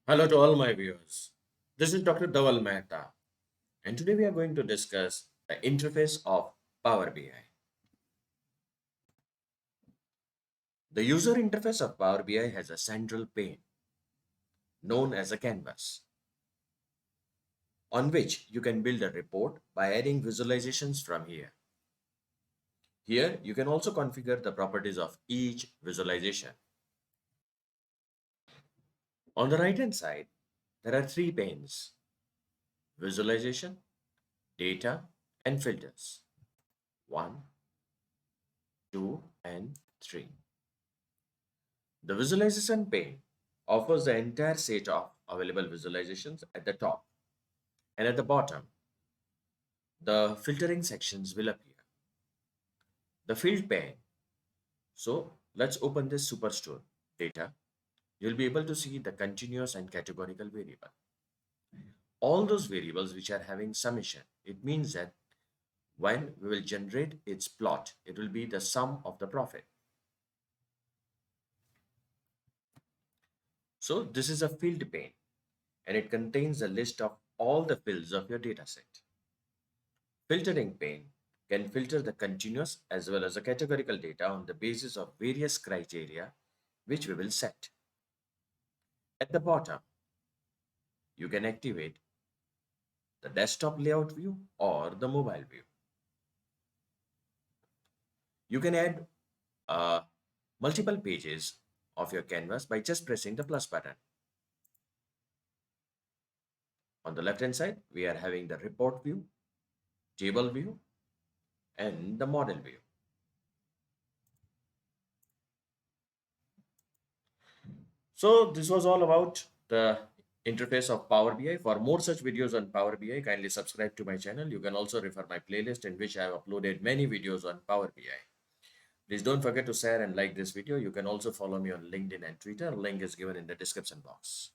Hello to all my viewers. This is Dr. Dhaval Maheta, and today we are going to discuss the interface of Power BI. The user interface of Power BI has a central pane known as a canvas, on which you can build a report by adding visualizations from here. Here, you can also configure the properties of each visualization. On the right hand side, there are three panes: visualization, data, and filters. One, two, and three. The visualization pane offers the entire set of available visualizations at the top, and at the bottom, the filtering sections will appear. The field pane. So let's open this superstore data. You'll be able to see the continuous and categorical variable. All those variables which are having summation, it means that when we will generate its plot, it will be the sum of the profit. So this is a field pane, and it contains a list of all the fields of your dataset. Filtering pane can filter the continuous as well as the categorical data on the basis of various criteria which we will set. At the bottom, you can activate the desktop layout view or the mobile view. You can add uh, multiple pages of your canvas by just pressing the plus button. On the left hand side, we are having the report view, table view, and the model view. So this was all about the interface of Power BI. For more such videos on Power BI, kindly subscribe to my channel. You can also refer my playlist in which I have uploaded many videos on Power BI. Please don't forget to share and like this video. You can also follow me on LinkedIn and Twitter. Link is given in the description box.